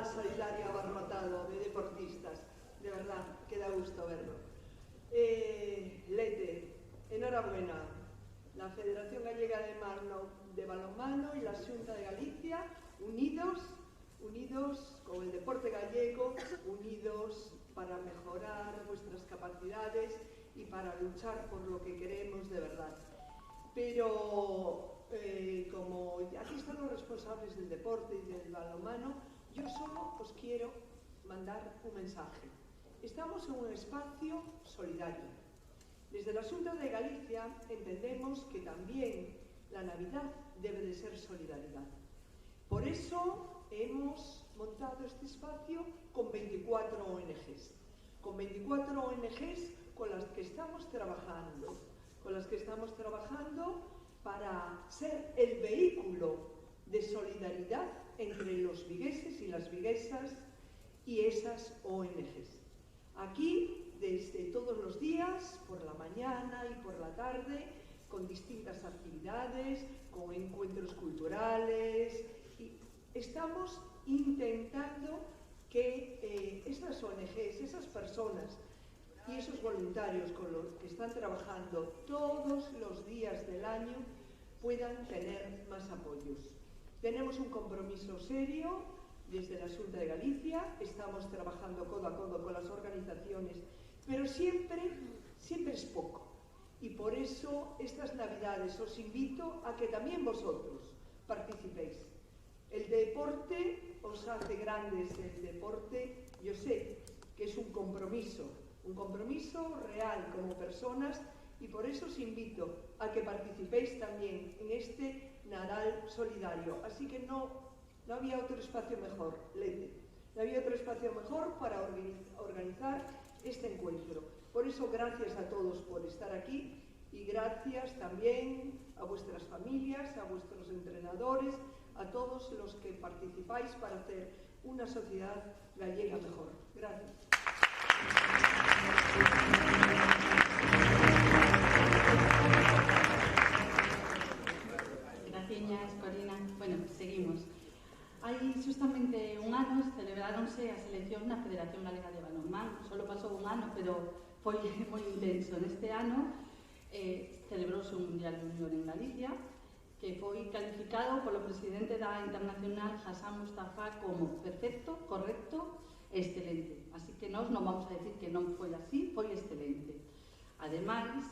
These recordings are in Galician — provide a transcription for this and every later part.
Nadal solidario abarrotado de deportistas. De verdad, que da gusto verlo. Lete, enhorabuena. La Federación Gallega de Balonmano y la Xunta de Galicia, unidos con el deporte gallego, unidos para mejorar vuestras capacidades y para luchar por lo que queremos de verdad. Pero como aquí están los responsables del deporte y del balonmano, yo solo os quiero mandar un mensaje. Estamos en un espacio solidario. Desde la Xunta de Galicia entendemos que también la Navidad debe de ser solidaridad. Por eso hemos montado este espacio con 24 ONGs. Con 24 ONGs con las que estamos trabajando. Para ser el vehículo de solidaridad entre los vigueses y las viguesas y esas ONGs. Aquí, desde todos los días, por la mañana y por la tarde, con distintas actividades, con encuentros culturales, y estamos intentando que estas ONGs, esas personas y esos voluntarios con los que están trabajando todos los días del año puedan tener más apoyos. Tenemos un compromiso serio desde la Xunta de Galicia, estamos trabajando codo a codo con las organizaciones, pero siempre es poco. Y por eso estas Navidades os invito a que también vosotros participéis. El deporte os hace grandes, el deporte, yo sé que es un compromiso real como personas, y por eso os invito a que participéis también en este Nadal solidario. Así que no había otro espacio mejor, Lete. No había otro espacio mejor para organizar este encuentro. Por eso, gracias a todos por estar aquí y gracias también a vuestras familias, a vuestros entrenadores, a todos los que participáis para hacer una sociedad gallega mejor. Gracias. Gracias, Corina. Bueno, seguimos. Hai justamente un ano celebráronse as eleccións na Federación Galega de Balonmán. Solo pasou un ano, pero foi moi intenso. Neste ano celebrouse un Mundial Junior en Galicia, que foi calificado polo presidente da Internacional, Hassan Mustafa, como perfecto, correcto e excelente. Así que nós non vamos a decir que non foi así, foi excelente. Ademais,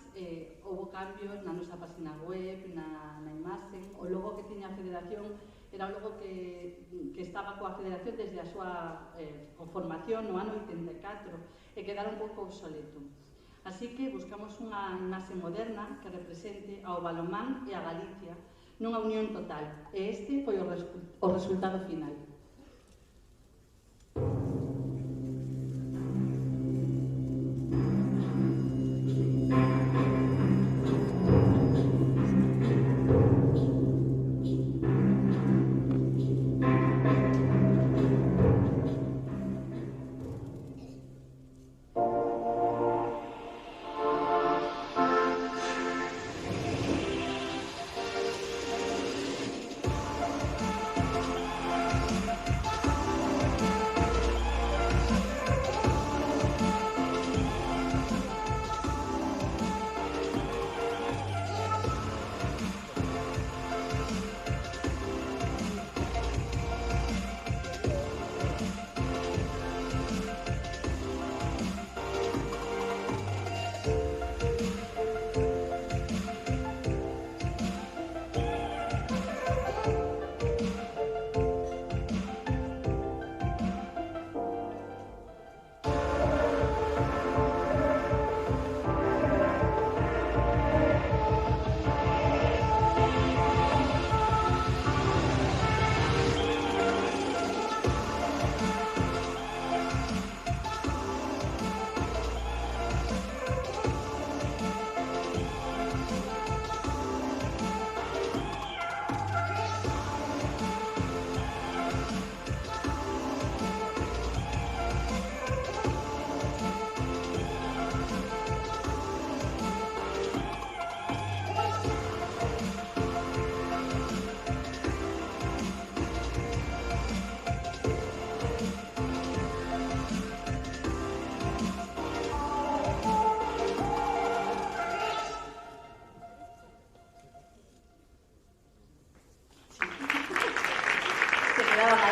houve cambios na nosa página web, na imaxe. O logo que tiña a Federación era o logo que estaba coa Federación desde a súa formación no ano 84 e quedara un pouco obsoleto. Así que buscamos unha imaxe moderna que represente ao balonmán e a Galicia nunha unión total. E este foi o resultado final.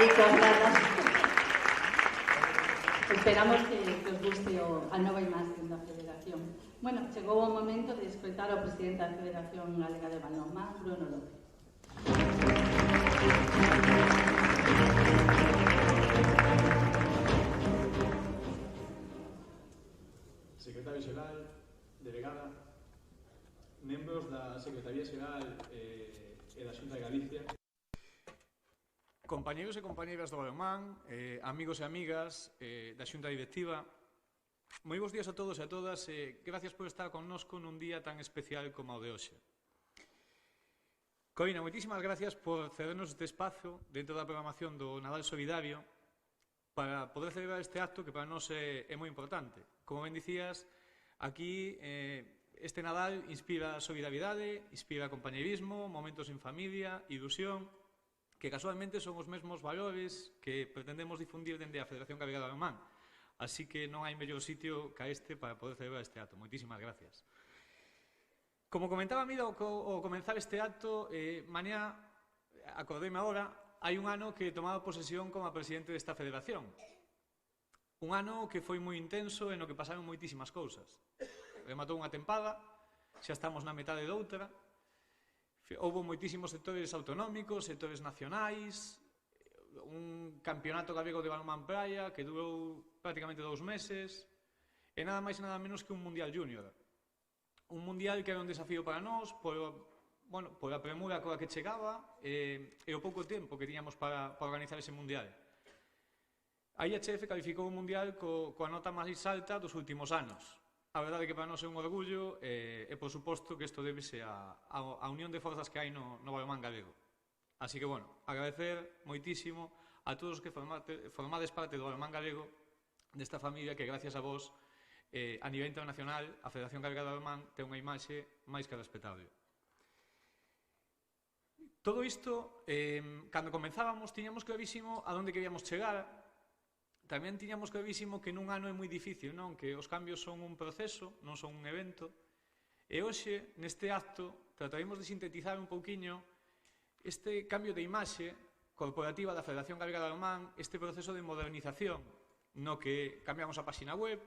moitas ganas. Esperamos que os guste a nova imagen da Federación. Bueno, chegou o momento de escoitar ao presidente da Federación Galega de Balonmán, Bruno López. Secretario Xeral, delegada, membros da Secretaría Xeral e da Xunta de Galicia, compañeiros e compañeiras do balonmán, amigos e amigas da Xunta Directiva, moi bons días a todos e a todas e gracias por estar connosco nun día tan especial como o de hoxe. Corina, moitísimas gracias por cedernos este espazo dentro da programación do Nadal Solidario para poder celebrar este acto que para nós é moi importante. Como ben dicías, aquí este Nadal inspira solidaridade, inspira compañeirismo, momentos en familia, ilusión, que casualmente son os mesmos valores que pretendemos difundir dende a Federación Galega de Balonmán. Así que non hai mellor sitio que este para poder celebrar este acto. Moitísimas gracias. Como comentaba a mí ao comenzar este acto, mañá, acordeime agora, hai un ano que tomaba posesión como presidente desta federación. Un ano que foi moi intenso e no que pasaron moitísimas cousas. Rematou unha tempada, xa estamos na metade doutra, houve moitísimos sectores autonómicos, sectores nacionais, un campeonato galego de balonmán praia que durou prácticamente 2 meses, e nada máis e nada menos que un Mundial Júnior. Un Mundial que era un desafío para nós, pola premura coa que chegaba e o pouco tempo que tiñamos para organizar ese Mundial. A IHF calificou o Mundial coa nota máis alta dos últimos anos. A verdade é que para nós é un orgullo e, por suposto, que isto débese á unión de forzas que hai no balonmán galego. Así que, bueno, agradecer moitísimo a todos os que formades parte do balonmán galego desta familia que, gracias a vos, a nivel internacional, a Federación Galega de Balonmán ten unha imaxe máis que respetable. Todo isto, cando comenzábamos, tiñamos clarísimo a onde queríamos chegar. Tamén tiñamos clarísimo que nun ano é moi difícil, non? Que os cambios son un proceso, non son un evento. E hoxe, neste acto, trataremos de sintetizar un pouquiño este cambio de imaxe corporativa da Federación Galega de Balonmán, este proceso de modernización, no que cambiamos a páxina web,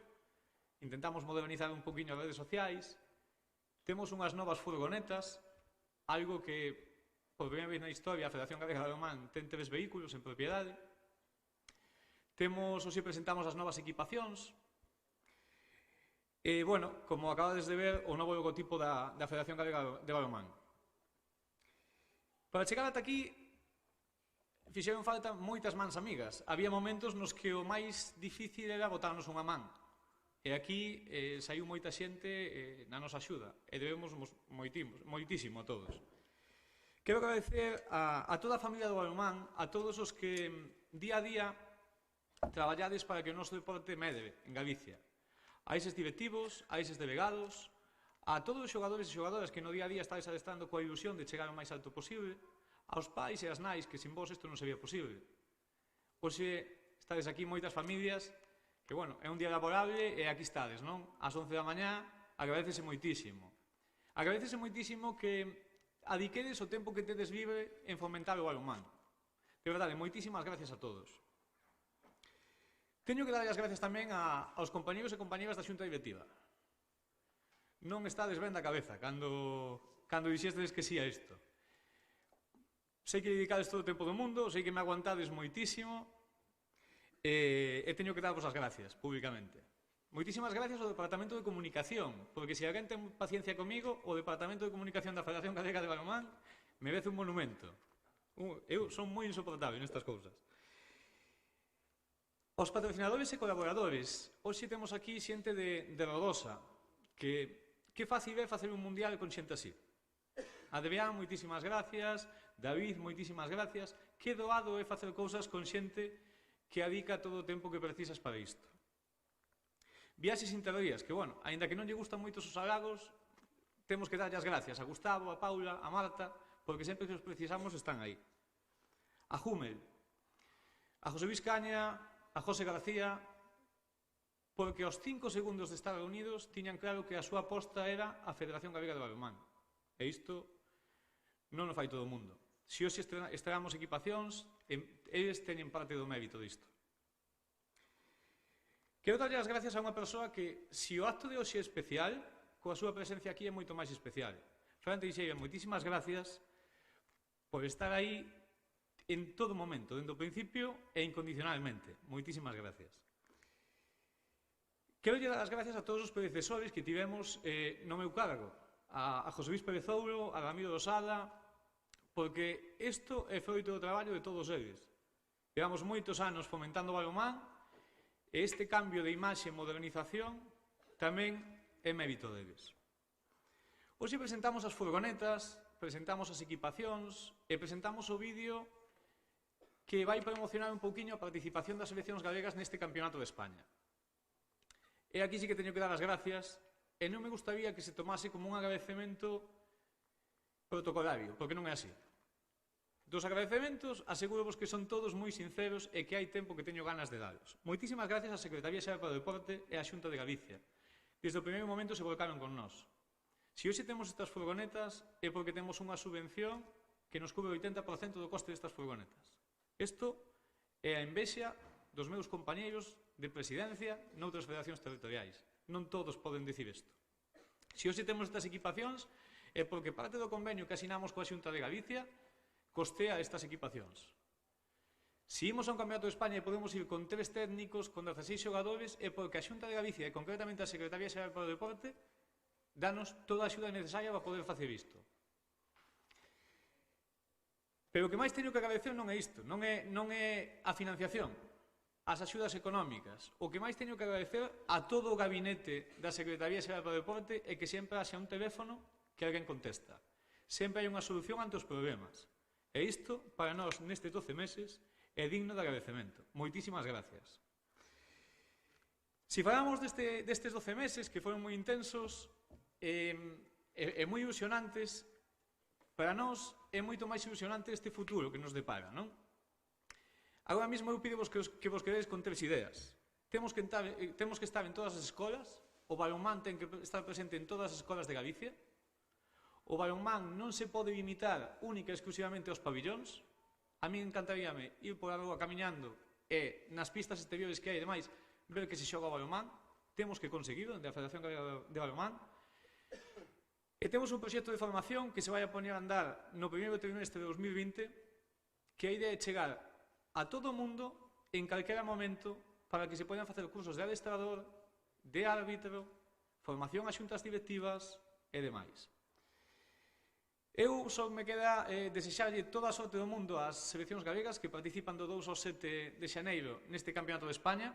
intentamos modernizar un poquinho as redes sociais, temos unhas novas furgonetas, algo que, por primeira vez na historia, a Federación Galega de Balonmán ten 3 vehículos en propiedade, hoxe presentamos as novas equipacións, e, bueno, como acabades de ver, o novo logotipo da Federación Galega de Balonmán. Para chegar ata aquí, fixeron falta moitas mans amigas. Había momentos nos que o máis difícil era botarnos unha man. E aquí saiu moita xente na nosa axuda e debemos moitísimo a todos. Quero agradecer a toda a familia do balonmán, a todos os que día a día traballades para que o noso deporte medre en Galicia. A eses directivos, a eses delegados, a todos os xogadores e xogadoras que no día a día estades adestrando coa ilusión de chegar o máis alto posible, aos pais e as nais que sin vos isto non sería posible. Hoxe estades aquí moitas familias que, bueno, é un día laborable e aquí estades, non? Ás 11 da mañá, agradecese moitísimo. Agradecese moitísimo que adiquedes o tempo que tedes libre en fomentar o balonmán. De verdade, moitísimas gracias a todos. Teño que dar as gracias tamén aos compañeros e compañeras da Xunta Directiva. Non estades ben da cabeza cando dixestes que sí a isto. Sei que dedicades todo o tempo do mundo, sei que me aguantades moitísimo e teño que darvos as gracias públicamente. Moitísimas gracias ao Departamento de Comunicación, porque se alguén ten paciencia comigo, o Departamento de Comunicación da Federación Galega de Balonmán merece un monumento. Eu son moi insoportable nestas cousas. Os patrocinadores e colaboradores. Hoxe temos aquí xente de Rodosa, que fácil é facer un mundial con xente así. Adrián, moitísimas gracias. David, moitísimas gracias. Que doado é facer cousas con xente que adica todo o tempo que precisas para isto. Viaxes interrías, que, bueno, aínda que non lle gustan moitos os halagos, temos que darlle as gracias a Gustavo, a Paula, a Marta, porque sempre que os precisamos están aí. A Jumel, a José Luis Caña, a José García, porque aos 5 segundos de estar reunidos tiñan claro que a súa aposta era a Federación Galega de Balonmán. E isto non o fai todo o mundo. Se hoxe estrenamos equipacións, eles teñen parte do mérito disto. Quero darlle as gracias a unha persoa que, se o acto de hoxe é especial, coa súa presencia aquí é moito máis especial. Fran Teixeira, moitísimas gracias por estar aí en todo momento, dende o principio e incondicionalmente. Moitísimas gracias. Quero lle dar as gracias a todos os predecesores que tivemos no meu cargo, a José Luis Pérez Ouro, a Ramiro Rosada, porque isto é froito do traballo de todos eles. Llevamos moitos anos fomentando o balonmán e este cambio de imaxe e modernización tamén é mérito deles. Hoxe presentamos as furgonetas, presentamos as equipacións e presentamos o vídeo que vai promocionar un pouquiño a participación das seleccións galegas neste Campeonato de España. E aquí sí que teño que dar as gracias, e non me gustaría que se tomase como un agradecemento protocolario, porque non é así. Dos agradecementos, aseguro-vos que son todos moi sinceros e que hai tempo que teño ganas de dalos. Moitísimas gracias á Secretaría Xeral para o Deporte e á Xunta de Galicia. Desde o primeiro momento se volcaron con nós. Se hoxe temos estas furgonetas é porque temos unha subvención que nos cubre o 80% do coste destas furgonetas. Isto é a envexa dos meus compañeiros de presidencia noutras federacións territoriais. Non todos poden dicir isto. Se hoxe temos estas equipacións é porque parte do convenio que asinamos coa Xunta de Galicia costea estas equipacións. Se imos a un Campeonato de España e podemos ir con 3 técnicos, con 16 xogadores, é porque a Xunta de Galicia e concretamente a Secretaría Xeral para o Deporte danos toda a axuda necesaria para poder facer isto. Pero o que máis teño que agradecer non é isto, non é a financiación, as axudas económicas. O que máis teño que agradecer a todo o gabinete da Secretaría Xeral para o Deporte é que sempre haxa un teléfono que alguén contesta. Sempre hai unha solución ante os problemas. E isto, para nós, nestes 12 meses, é digno de agradecemento. Moitísimas gracias. Se falamos destes 12 meses, que foron moi intensos e moi ilusionantes, para nós é moito máis ilusionante este futuro que nos depara, non? Agora mesmo eu pidevos que vos quededes con 3 ideas. Temos que estar en todas as escolas, o balonmán ten que estar presente en todas as escolas de Galicia, o balonmán non se pode limitar única e exclusivamente aos pabillóns. A mí encantaríame ir por a rúa camiñando e nas pistas exteriores que hai demais ver que se xoga o balonmán. Temos que conseguirlo dende a Federación Galega de Balonmán. E temos un proxecto de formación que se vai a poñer a andar no primeiro trimestre de 2020, que a idea é chegar a todo o mundo en calquera momento para que se podan facer cursos de adestrador, de árbitro, formación a xuntas directivas e demais. Eu só me queda desexarlle toda a sorte do mundo ás seleccións galegas que participan do 2 ao 7 de xaneiro neste Campeonato de España.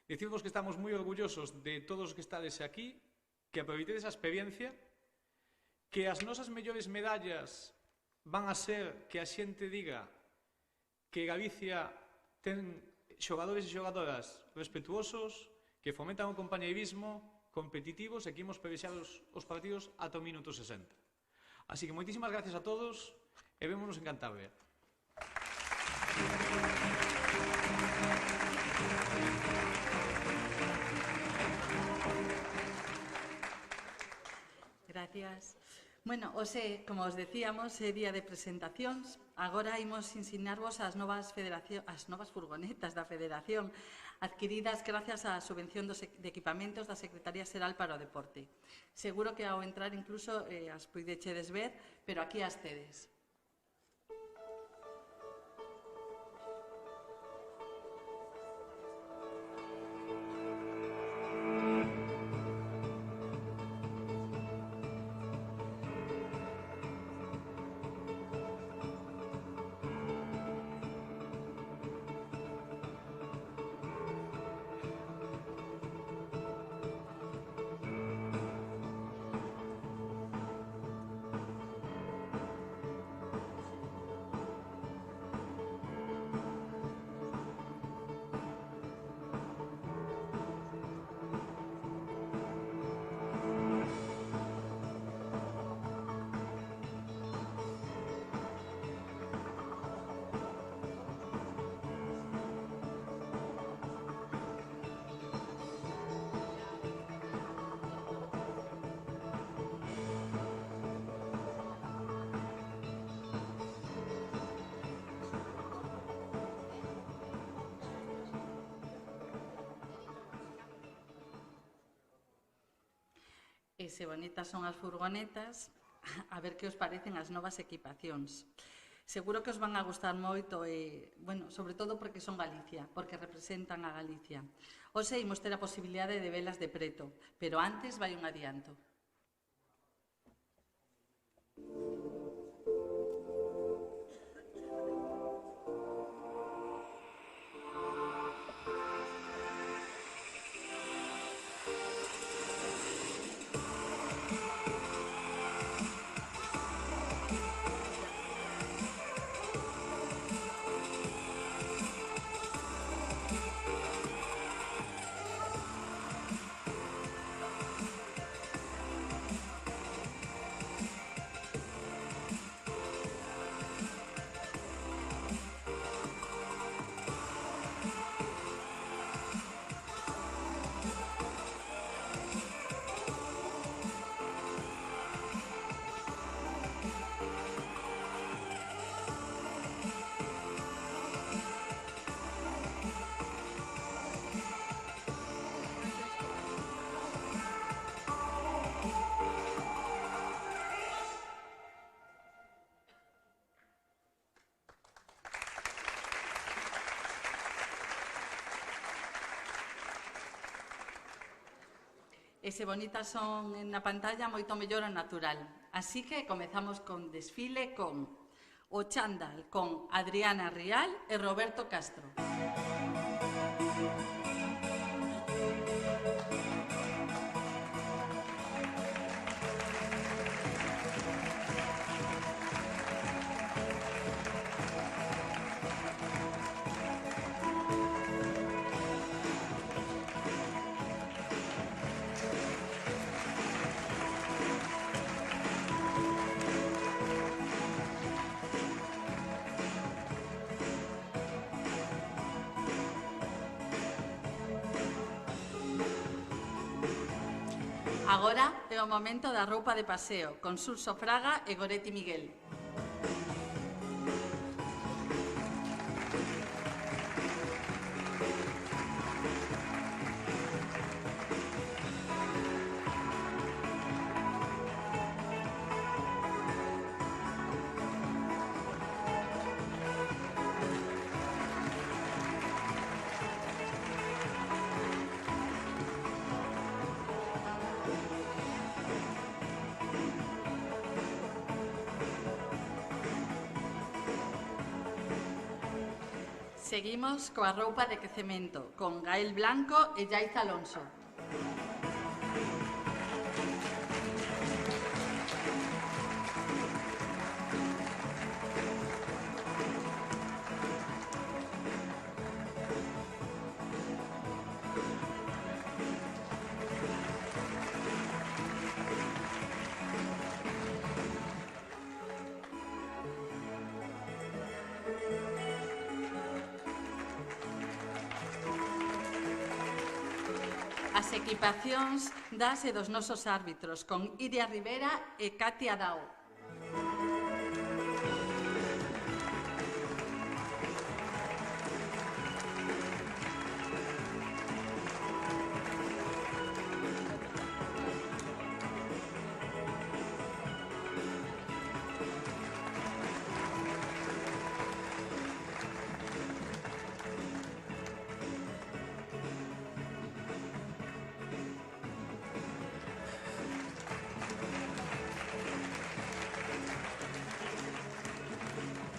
Dicirvos que estamos moi orgullosos de todos os que estades aquí, que aproveitedes a experiencia, que as nosas mellores medallas van a ser que a xente diga que Galicia ten xogadores e xogadoras respetuosos, que fomentan o compañeirismo, competitivos e que imos pelexar os partidos ata o minuto 60. Así que moitísimas gracias a todos e vémonos en Cantabria. Gracias. Bueno, hoxe, como os decíamos, é día de presentacións. Agora imos ensinarvos as novas furgonetas da Federación adquiridas gracias á subvención de equipamentos da Secretaría Xeral para o Deporte. Seguro que ao entrar incluso as puidechedes ver, pero aquí as tedes. E se bonitas son as furgonetas, a ver que os parecen as novas equipacións. Seguro que os van a gustar moito e, bueno, sobre todo porque son Galicia, porque representan a Galicia. Hoxe imos ter a posibilidade de velas de preto, pero antes vai un adianto. E se bonitas son na pantalla, moito mellor o natural. Así que comezamos con desfile con o chándal con Adriana Rial e Roberto Castro. Agora é o momento da roupa de paseo, con Surso Fraga e Goretti Miguel. Seguimos coa roupa de quecemento, con Gael Blanco e Yaiza Alonso. As equipacións das e dos nosos árbitros, con Iria Rivera e Katia Dao.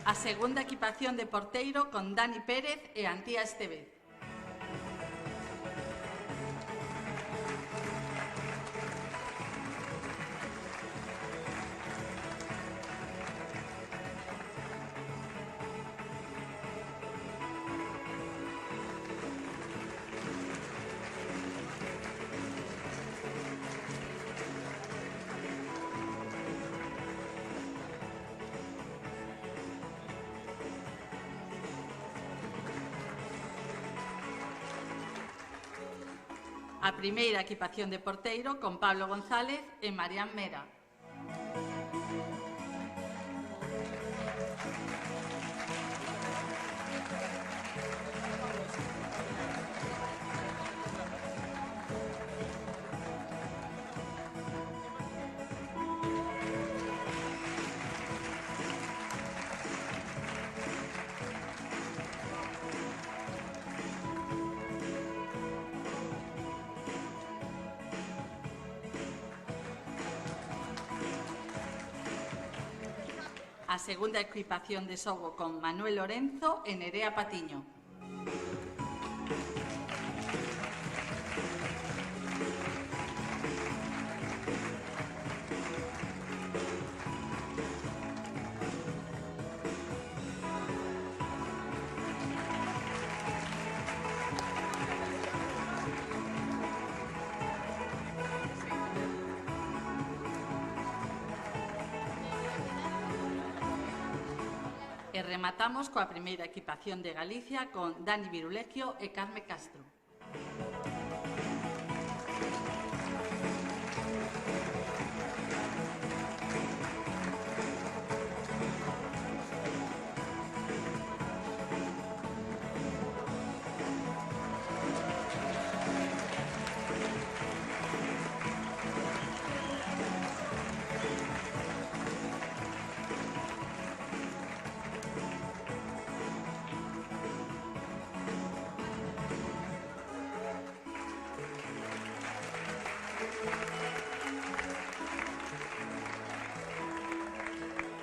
A segunda equipación de porteiro con Dani Pérez e Antía Estevez. A primeira equipación de porteiro con Pablo González e Marián Mera. a segunda equipación de xogo con Manuel Lorenzo e Nerea Patiño. E rematamos coa primeira equipación de Galicia con Dani Virulequio e Carme Castro.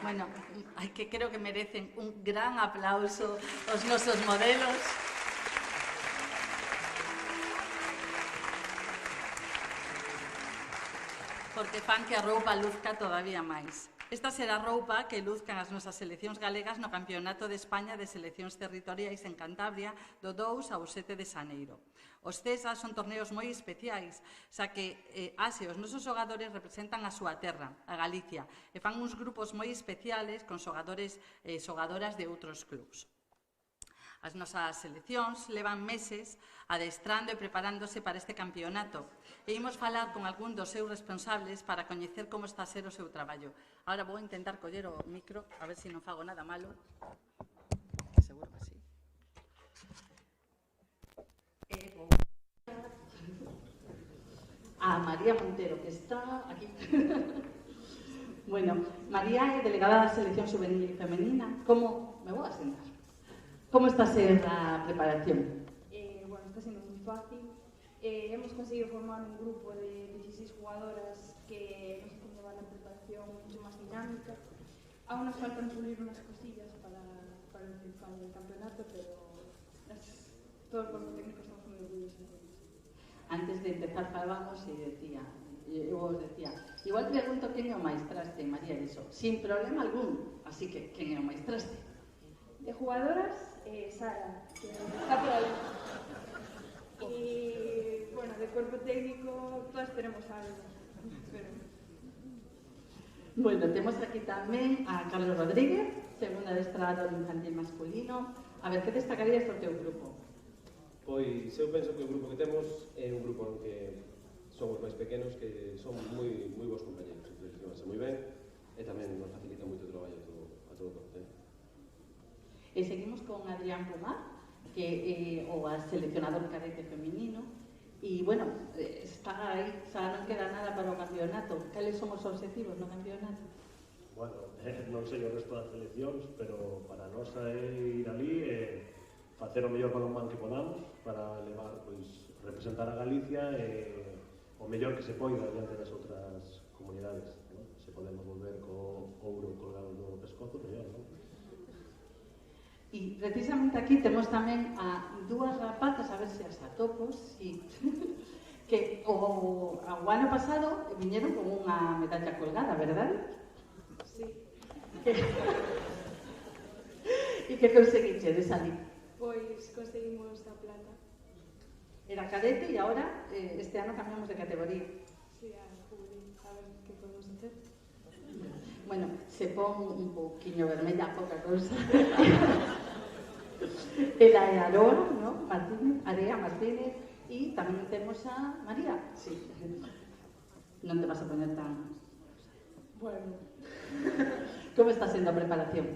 Bueno, que creo que merecen un gran aplauso os nosos modelos. Porque fan que a roupa luzca todavía máis. Esta será a roupa que luzcan as nosas seleccións galegas no Campeonato de España de Seleccións Territoriais en Cantabria do 2 ao 7 de xaneiro. Os CESA son torneos moi especiais, xa que as e os nosos xogadores representan a súa terra, a Galicia, e fan uns grupos moi especiales con xogadores e xogadoras de outros clubs. As nosas seleccións levan meses adestrando e preparándose para este campeonato e imos falar con algún dos seus responsables para coñecer como está a ser o seu traballo. Agora vou intentar coller o micro, a ver se non fago nada malo. Que seguro que sí. A María Montero, que está aquí. Bueno, María é delegada da Selección Juvenil Femenina. Como? Me vou a sentar. ¿Cómo está a ser a preparación? Bueno, está siendo muy fácil. Hemos conseguido formar un grupo de 16 jugadoras que nos hacen llevar la preparación mucho más dinámica. Aún nos faltan pulir unas cosillas para el campeonato, pero todo el cuerpo técnico estamos muy orgullosos de ellos. Antes de empezar falábamos eu os decía, igual pregunto quen é o maestraste, María, iso, sin problema algún, así que quen é o maestraste? De jugadoras, Sara, que está por ahí. Y bueno, de cuerpo técnico, todas tenemos algo. Pero... Bueno, temos aquí tamén a Carlos Rodríguez, segundo adestrador infantil masculino. A ver, que destacarías do teu grupo? Pois eu penso que o grupo que temos é un grupo en que somos máis pequenos, que son moi bons compañeros, entón llevanse moi ben e tamén nos facilita moito o traballo a todo o corte. E seguimos con Adrián Pomar, que é o seleccionador cadete femenino. E, bueno, está aí, xa non queda nada para o campeonato. Cales son os obxectivos no campeonato? Bueno, non sei o resto das seleccións, pero para nós é ir ali e facer o mellor balonmán que podamos para levar, pois, representar a Galicia e o mellor que se poida diante das outras comunidades, ¿no? Se podemos volver co ouro colgado no pescozo, mellor, non? E precisamente aquí temos tamén a dúas rapazas, a ver se as atopos, sí. Que o ano pasado viñeron con unha medalla colgada, verdade? Sí. E que conseguiche de salir? Pois conseguimos a plata. Era cadete e agora este ano cambiamos de categoría. Sí, a juvenil, a ver que podemos hacer. Bueno, se pon un poquinho vermella, pouca cousa. Ela é Aroa, ¿no? Martínez, Area Martínez, e tamén temos a María. Sí. Non te vas a poner tan... Bueno. Como está sendo a preparación?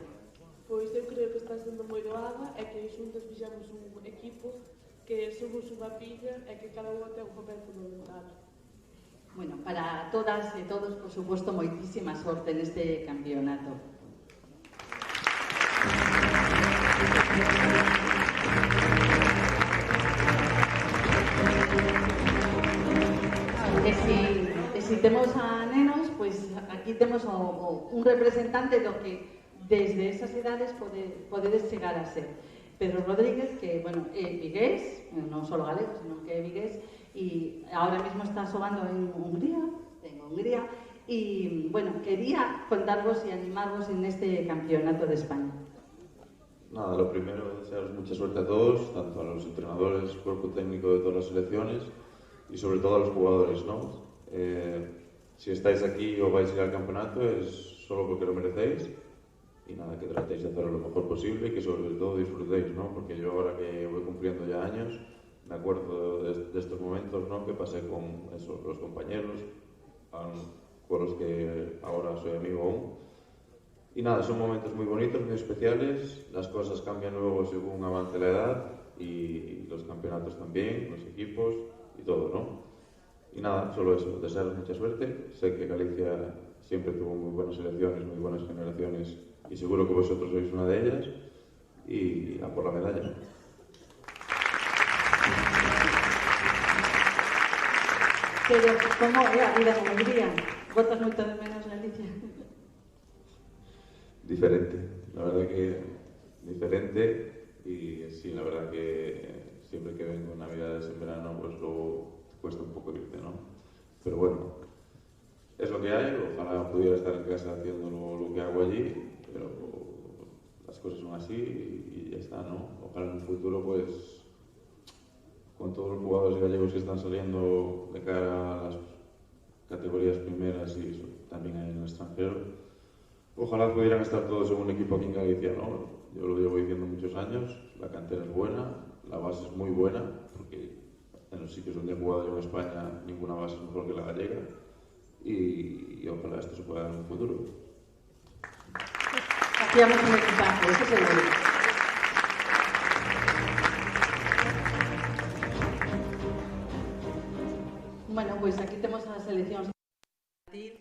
Pois eu creo que está sendo moi doada e que xuntos fixamos un equipo que somos unha pilla e que cada unha ten un papel fundamental. Bueno, para todas e todos, por suposto, moitísima sorte neste campeonato. E si temos a nenos, pois aquí temos un representante do que desde esas edades podedes chegar a ser. Pedro Rodríguez, que, bueno, é vigués, non só galego, sino que é vigués, e ahora mismo está xogando en Hungría, y, bueno, quería contarvos y animarvos en este campeonato de España. Nada, lo primero, desearos mucha suerte a todos, tanto a los entrenadores, cuerpo técnico de todas las selecciones y sobre todo a los jugadores, ¿no? Si estáis aquí o vais a ir al campeonato es solo porque lo merecéis y nada, que tratéis de hacerlo lo mejor posible y que sobre todo disfrutéis, ¿no? Porque yo ahora que voy cumpliendo ya años, me acuerdo de estos momentos, ¿no? Que pasé con eso, los compañeros, con los que ahora soy amigo aún. Y nada, son momentos muy bonitos, muy especiales, las cosas cambian luego según avance la edad y los campeonatos también, los equipos y todo, ¿no? Y nada, solo eso, desearos mucha suerte. Sé que Galicia siempre tuvo muy buenas selecciones, muy buenas generaciones y seguro que vosotros sois una de ellas y a por la medalla. Pero, como é a vida en Hungría? Botas moito de menos Galicia? Diferente, la verdad que diferente y sí, la verdad que siempre que vengo en Navidades, en verano, pues luego te cuesta un poco irte, ¿no? Pero bueno, es lo que hay, ojalá pudiera estar en casa haciendo lo que hago allí, pero las cosas son así y ya está, ¿no? Ojalá en un futuro, pues, con todos los jugadores gallegos que están saliendo de cara a las categorías primeras y eso, también hay en el extranjero, ojalá pudieran estar todos en un equipo aquí en Galicia, ¿no? Yo lo llevo diciendo muchos años, la cantera es buena, la base es muy buena, porque en los sitios donde he jugado yo en España ninguna base es mejor que la gallega, y ojalá esto se pueda dar en un futuro. Hacíamos un equipaje, eso seguro. Bueno, pues aquí temos as seleccións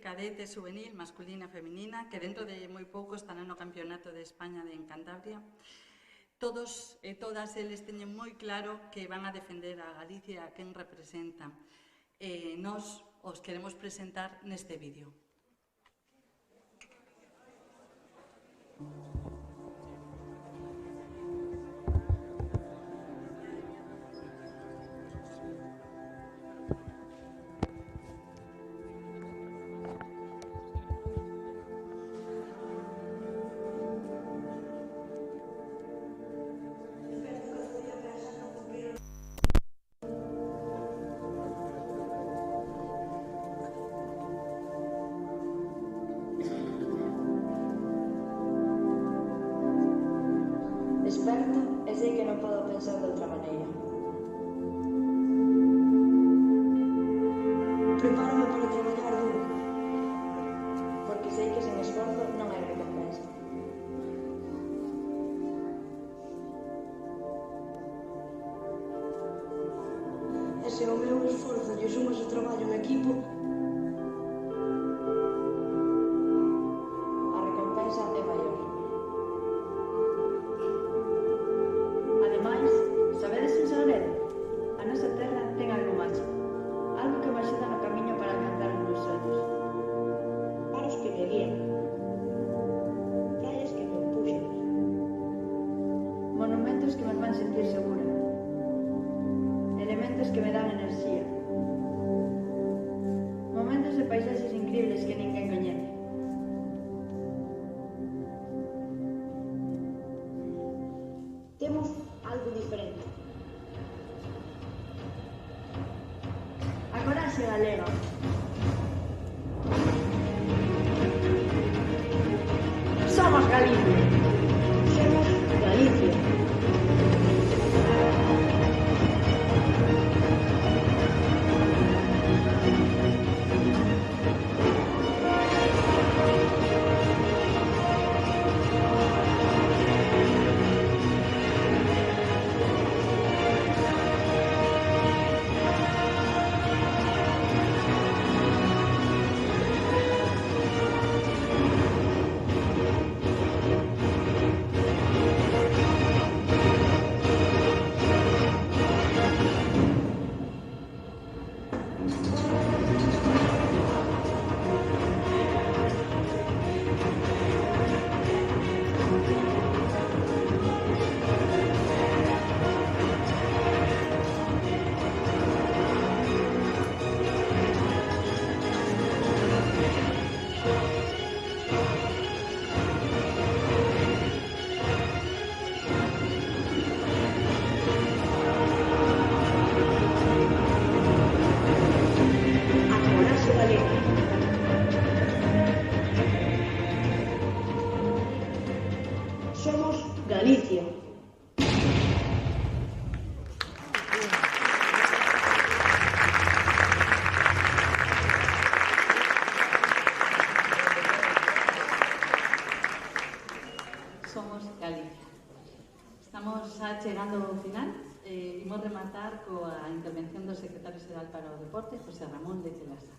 cadete, juvenil, masculina, femenina, que dentro de moi pouco estarán no Campeonato de España en Cantabria. Todos e todas eles teñen moi claro que van a defender a Galicia, a quen representan. Nos os queremos presentar neste vídeo. Desperto e sei que non podo pensar de outra maneira. Prepárame para traballar duro, porque sei que sen esforzo non hai recompensa. E se o meu esforzo lle sumas o traballo en equipo, a recompensa é maior. Ademais, sabedes un segredo? A nosa terra ten algo máxico, algo que me axuda no camiño para alcanzar os meus sonhos. Paros que me guían, praias que me empuxan, monumentos que me fan sentir segura, elementos que me dan enerxía, momentos e paisaxes increíbles que ninguén coñece. Temos algo diferente. A coraxe galega. Somos Galicia. Somos Galicia. Nacional para o Deporte, José Ramón de Celasa.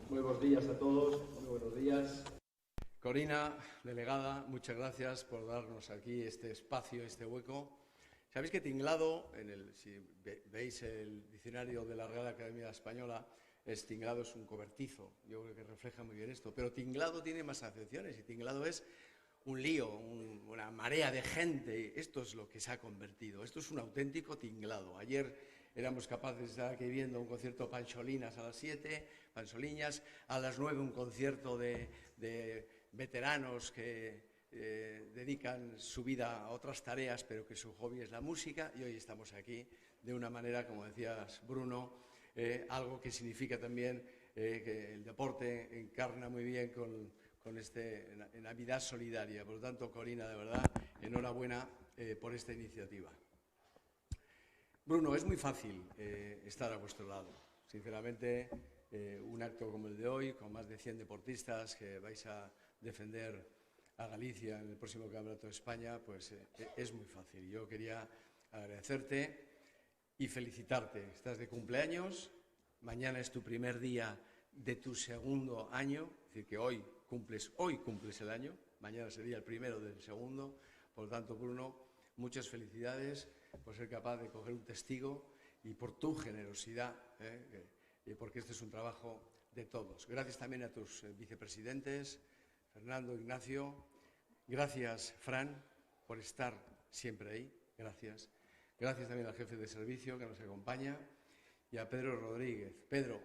Muy buenos días a todos, muy buenos días. Corina, delegada, muchas gracias por darnos aquí este espacio, este hueco. Sabéis que tinglado, si veis el diccionario de la Real Academia Española, tinglado es un cobertizo, yo creo que refleja muy bien esto, pero tinglado tiene más acepciones y tinglado es un lío, una marea de gente. Esto es lo que se ha convertido, esto es un auténtico tinglado. Ayer éramos capaces de estar aquí viendo un concierto Pancholinas a las 7, Pancholiñas, a las 9 un concierto de veteranos que dedican su vida a otras tareas, pero que su hobby es la música, y hoy estamos aquí de una manera, como decías, Bruno, algo que significa también que el deporte encarna muy bien con Navidad solidaria. Por lo tanto, Corina, de verdad, enhorabuena por esta iniciativa. Bruno, es muy fácil estar a vuestro lado. Sinceramente, un acto como el de hoy, con más de 100 deportistas que vais a defender a Galicia en el próximo Campeonato de España, pues es muy fácil. Yo quería agradecerte y felicitarte. Estás de cumpleaños, mañana es tu primer día de tu segundo año, es decir, que hoy cumples el año, mañana sería el primero del segundo. Por lo tanto, Bruno, muchas felicidades por ser capaz de coger un testigo y por tu generosidad, porque este es un trabajo de todos. Gracias también a tus vicepresidentes, Fernando, Ignacio. Gracias, Fran, por estar siempre ahí. Gracias. Gracias también al jefe de servicio que nos acompaña y a Pedro Rodríguez. Pedro,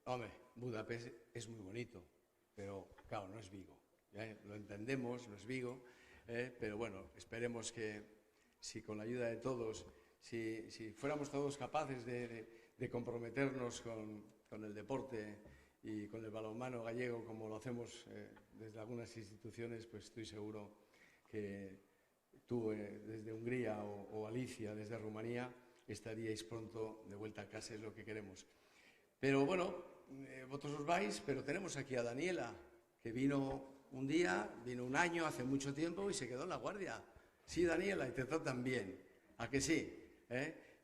hombre, Budapest es muy bonito, pero claro, no es Vigo. Lo entendemos, no es Vigo, pero bueno, esperemos que si con la ayuda de todos, si fuéramos todos capaces de comprometernos con el deporte y con el balonmano gallego, como lo hacemos desde algunas instituciones, pues estoy seguro que tú desde Hungría o Alicia desde Rumanía estaríais pronto de vuelta a casa, es lo que queremos. Pero bueno, vosotros os vais, pero tenemos aquí a Daniela, que vino un día, vino un año, hace mucho tiempo, y se quedó en La Guardia. Sí, Daniela, y te tratan bien, ¿a que sí?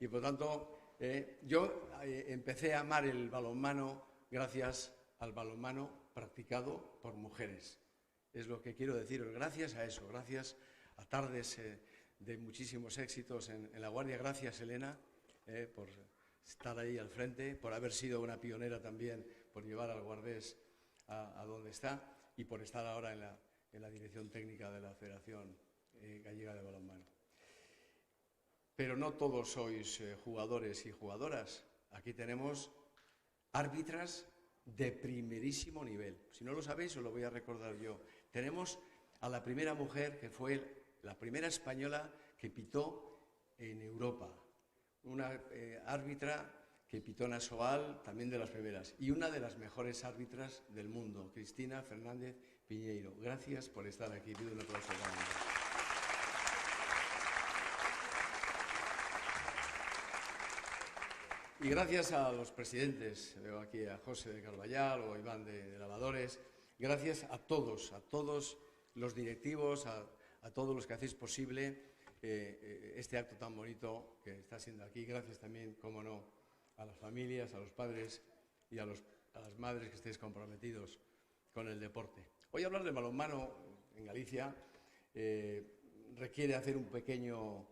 Y por tanto, yo empecé a amar el balonmano gracias al balonmano practicado por mujeres. Es lo que quiero deciros, gracias a eso, gracias a tardes de muchísimos éxitos en La Guardia. Gracias, Elena, por estar ahí al frente, por haber sido una pionera también, por llevar al Guardés a donde está y por estar ahora en la dirección técnica de la Federación Gallega de Balonmano. Pero no todos sois jugadores y jugadoras. Aquí tenemos árbitras de primerísimo nivel. Si no lo sabéis, os lo voy a recordar yo. Tenemos a la primera mujer que fue la primera española que pitó en Europa. Una árbitra que pitó en Asobal, también de las primeras. Y una de las mejores árbitras del mundo, Cristina Fernández Piñeiro. Gracias por estar aquí. Pido un aplauso para ella. Y gracias a los presidentes, veo aquí a José de Carballal o a Iván de Lavadores, gracias a todos los directivos, a todos los que hacéis posible este acto tan bonito que está siendo aquí. Gracias también, cómo no, a las familias, a los padres y a las madres que estéis comprometidos con el deporte. Hoy hablar de balonmano en Galicia requiere hacer un pequeño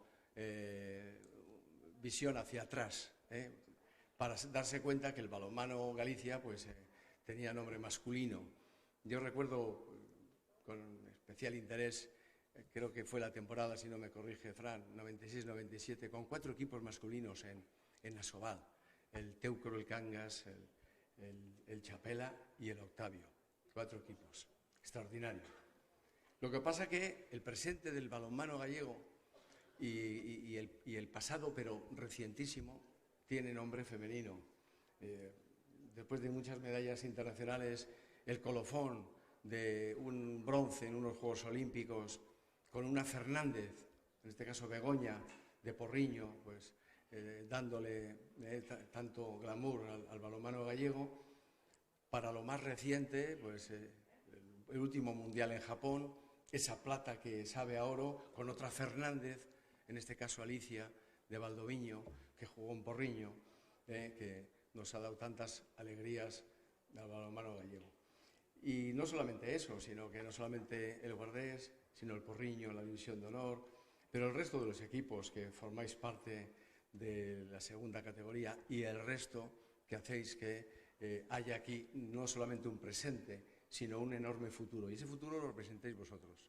visión hacia atrás, para darse cuenta que el balonmano Galicia pues, tenía nombre masculino. Yo recuerdo con especial interés, creo que fue la temporada, si no me corrige Fran, 96-97, con 4 equipos masculinos en Asobal, el Teucro, el Cangas, el Chapela y el Octavio. 4 equipos, extraordinario. Lo que pasa que el presente del balonmano gallego y el pasado, pero recientísimo, tiene nombre femenino. Después de muchas medallas internacionales, el colofón de un bronce en unos Juegos Olímpicos, con una Fernández, en este caso Begoña, de Porriño, pues dándole tanto glamour al balonmano gallego, para lo más reciente, pues el último mundial en Japón, esa plata que sabe a oro, con otra Fernández, en este caso Alicia, de Valdoviño, que jugó en Porriño, que nos ha dado tantas alegrías al balonmano gallego. Y no solamente eso, sino que no solamente el Guardés, sino el Porriño, la División de Honor, pero el resto de los equipos que formáis parte de la segunda categoría y el resto que hacéis que haya aquí no solamente un presente, sino un enorme futuro. Y ese futuro lo representáis vosotros.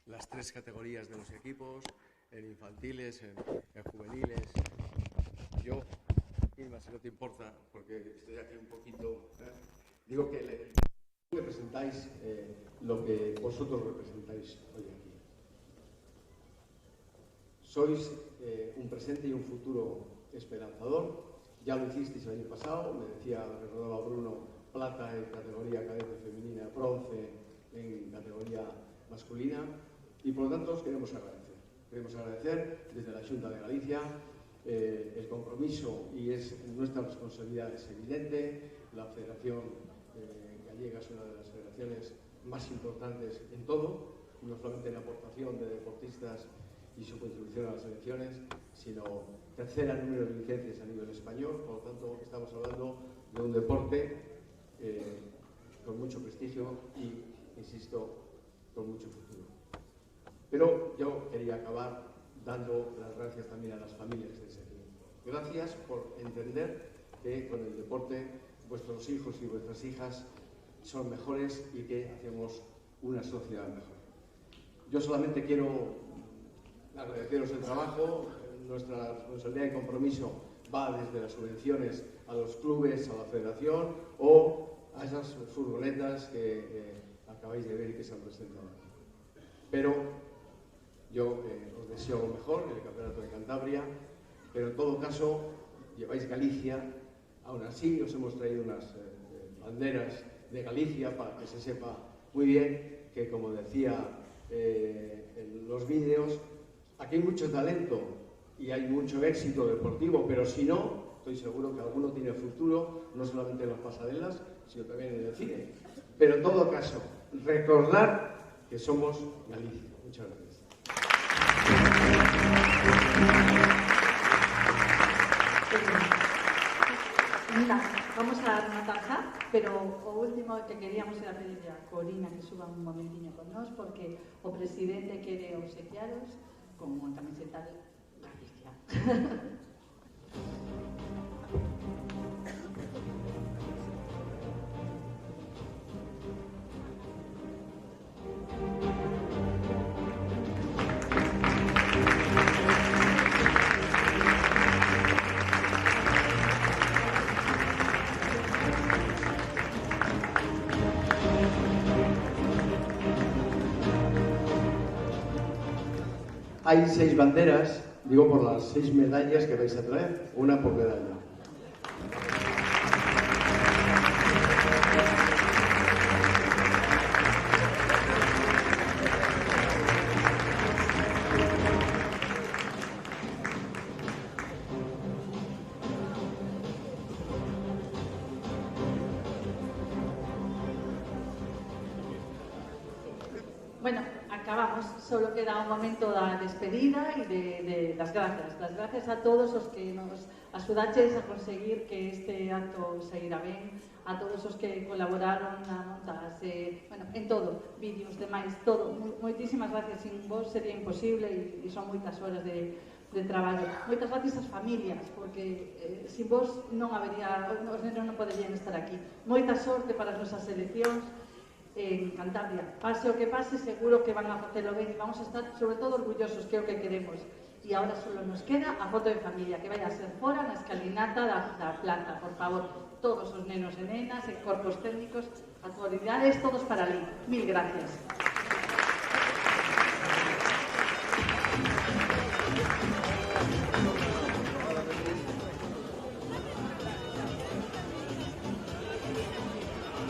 Las 3 categorías de los equipos, en infantiles, en juveniles. Yo, Irma, si no te importa, porque estoy aquí un poquito... digo que representáis lo que vosotros representáis hoy aquí. Sois un presente y un futuro esperanzador. Ya lo hicisteis el año pasado, me recordaba Bruno, plata en categoría cadete femenina, bronce en categoría masculina, y por lo tanto os queremos agradecer. Queremos agradecer desde la Xunta de Galicia el compromiso, y nuestra responsabilidad es evidente. La Federación Gallega es una de las federaciones más importantes en todo, no solamente en la aportación de deportistas y su contribución a las selecciones, sino tercera número de licencias a nivel español. Por lo tanto, estamos hablando de un deporte con mucho prestigio y, insisto, con mucho futuro. Pero yo quería acabar dando las gracias también a las familias que estáis aquí. Gracias por entender que con el deporte vuestros hijos y vuestras hijas son mejores y que hacemos una sociedad mejor. Yo solamente quiero agradeceros el trabajo. Nuestra responsabilidad y compromiso va desde las subvenciones a los clubes, a la federación o a esas furgonetas que acabáis de ver y que se han presentado aquí. Pero yo os deseo lo mejor en el Campeonato de Cantabria, pero en todo caso lleváis Galicia. Aún así os hemos traído unas banderas de Galicia para que se sepa muy bien que, como decía en los vídeos, aquí hay mucho talento y hay mucho éxito deportivo, pero si no, estoy seguro que alguno tiene futuro, no solamente en las pasarelas, sino también en el cine. Pero en todo caso, recordar que somos Galicia. Muchas gracias. Mira, vamos a rematar xa, pero o último que queríamos era pedirle a Corina que suba un momentiño con nós, porque o presidente quere obsequiaros con unha camiseta de Galicia. Hay 6 banderas, digo por las 6 medallas que vais a traer, una por medalla. Bueno, acabamos. Solo queda un momento da despedida e das gracias. Das gracias a todos os que nos axudaches a conseguir que este acto saíra ben, a todos os que colaboraron na montase, bueno, en todo, vídeos, demais, todo. Moitísimas gracias. Sin vos sería imposible e son moitas horas de traballo. Moitas gracias ás familias, porque sin vos non habería, os nenos non poderían estar aquí. Moita sorte para as nosas seleccións en Cantabria. Pase o que pase, seguro que van a facelo ben e vamos a estar, sobre todo, orgullosos, que é o que queremos. E agora só nos queda a foto de familia, que vai a ser fora na escalinata da plaza, por favor. Todos os nenos e nenas, e corpos técnicos, autoridades, todos para ali. Mil gracias.